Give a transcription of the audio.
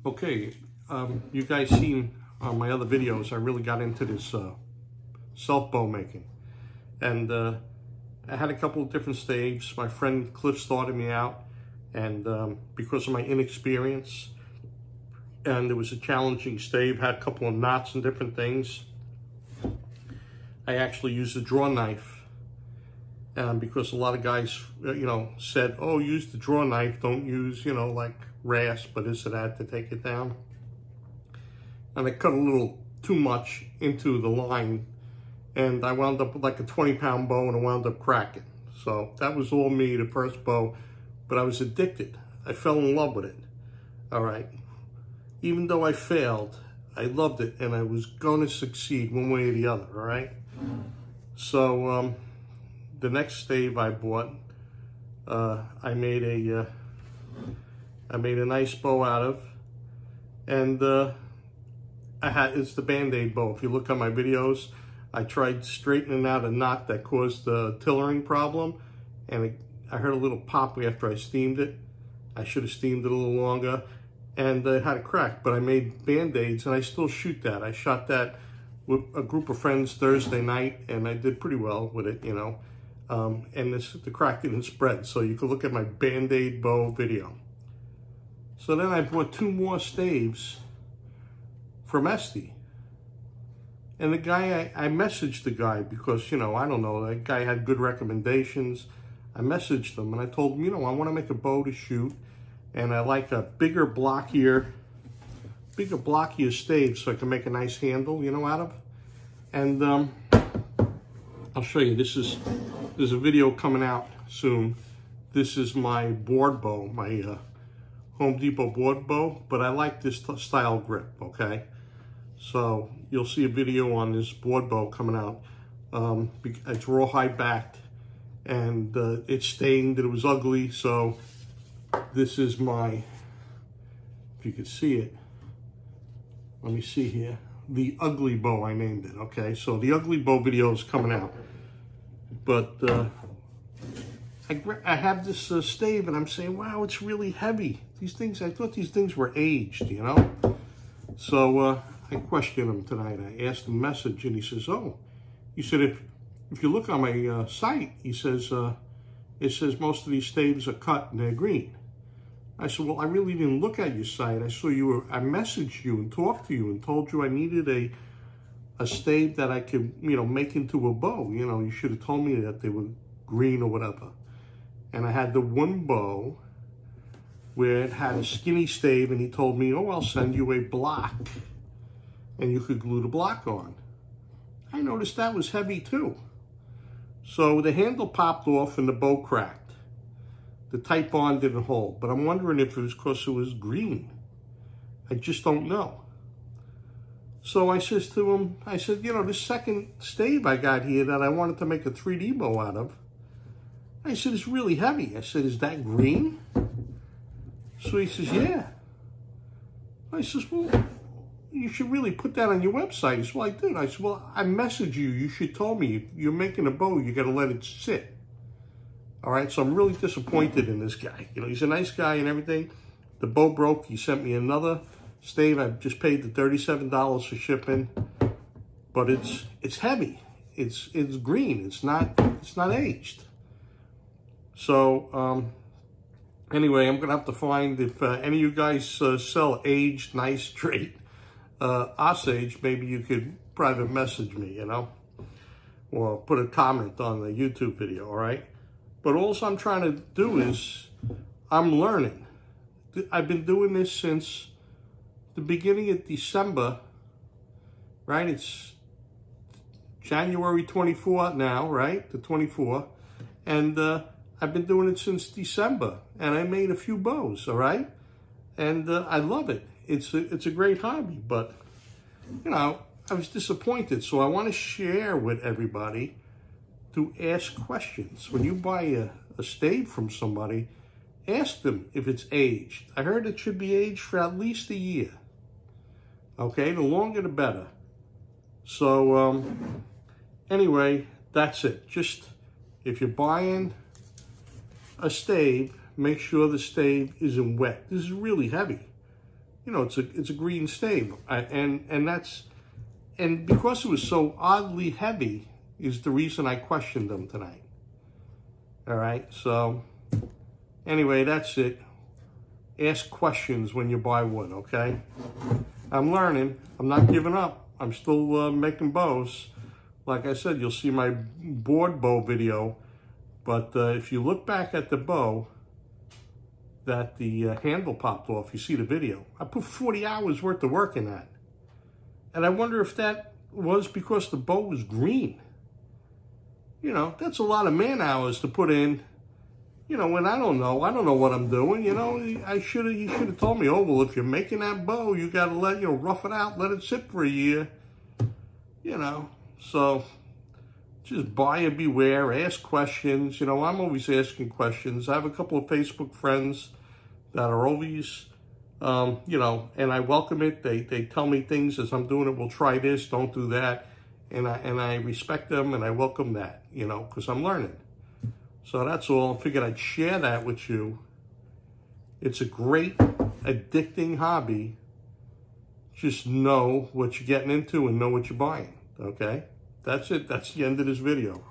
Okay, you guys seen on my other videos, I really got into this self bow making. And I had a couple of different staves. My friend Cliff started me out, and because of my inexperience, and it was a challenging stave, had a couple of knots and different things, I actually used a draw knife. Because a lot of guys, said, oh, use the draw knife, don't use, like rasp or this or that to take it down. And I cut a little too much into the line, and I wound up with like a 20-pound bow, and I wound up cracking. So that was all me, the first bow, but I was addicted. I fell in love with it, all right? Even though I failed, I loved it, and I was gonna succeed one way or the other, all right? So, the next stave I bought, I made a nice bow out of, and it's the Band-Aid bow. If you look on my videos, I tried straightening out a knot that caused the tillering problem, and I heard a little pop after I steamed it. I should have steamed it a little longer, and it had a crack, but I made Band-Aids, and I still shoot that. I shot that with a group of friends Thursday night, and I did pretty well with it, and the crack didn't spread, so you can look at my Band-Aid bow video. So then I bought 2 more staves from Esty. And the guy, I messaged the guy because, I don't know, that guy had good recommendations. I messaged him and I told him, I want to make a bow to shoot, and I like a bigger, blockier stave so I can make a nice handle, out of. And I'll show you, there's a video coming out soon. This is my board bow, my Home Depot board bow, but I like this style grip, okay? So you'll see a video on this board bow coming out. It's rawhide backed, and it's stained, and it was ugly, so this is my, if you can see it, let me see here, the ugly bow, I named it, okay? So the ugly bow video is coming out. But I have this stave, and I'm saying, wow, it's really heavy. These things, I thought these things were aged, So I questioned him tonight. I asked him a message, and he says, oh, he said, if you look on my site, he says, it says most of these staves are cut and they're green. I said, well, I really didn't look at your site. I saw I messaged you and talked to you and told you I needed a stave that I could, make into a bow. You should have told me that they were green or whatever. And I had the one bow where it had a skinny stave, and he told me, oh, I'll send you a block, and you could glue the block on. I noticed that was heavy too. So the handle popped off and the bow cracked. The tight bond didn't hold, but I'm wondering if it was because it was green. I just don't know. So I says to him, I said, this second stave I got here that I wanted to make a 3D bow out of, I said, it's really heavy. I said, is that green? So he says, yeah. I says, well, you should really put that on your website. He says, well, I did. I said, well, I messaged you. You should told me if you're making a bow, you got to let it sit. All right, so I'm really disappointed in this guy. He's a nice guy and everything. The bow broke. He sent me another stave. I just paid the $37 for shipping, but it's heavy. It's green. It's not aged. So anyway, I'm gonna have to find if any of you guys sell aged, nice, straight Osage. Maybe you could private message me, or put a comment on the YouTube video. All right. But all I'm trying to do is I'm learning. I've been doing this since the beginning of December, right? It's January 24th now, right? The 24th. And I've been doing it since December, and I made a few bows, all right? And I love it. It's a great hobby, but, I was disappointed. So I want to share with everybody to ask questions. When you buy a stave from somebody, ask them if it's aged. I heard it should be aged for at least a year. Okay, the longer the better. So anyway, that's it. Just if you're buying a stave, make sure the stave isn't wet. This is really heavy. you know, it's a green stave. And because it was so oddly heavy is the reason I questioned them tonight. All right, so anyway, that's it. Ask questions when you buy wood, okay? I'm learning. I'm not giving up. I'm still making bows. Like I said, you'll see my board bow video. But if you look back at the bow that the handle popped off, you see the video. I put 40 hours worth of work in that. And I wonder if that was because the bow was green. You know, that's a lot of man hours to put in. You know, when I don't know what I'm doing. You know, he should have told me, oh, well, if you're making that bow, you got to rough it out, let it sit for a year. You know, so just buyer beware, ask questions. You know, I'm always asking questions. I have a couple of Facebook friends that are always, you know, and I welcome it. They tell me things as I'm doing it. We'll try this, don't do that. And I respect them and I welcome that, you know, because I'm learning. So that's all. I figured I'd share that with you. It's a great, addicting hobby. Just know what you're getting into and know what you're buying, okay? That's it. That's the end of this video.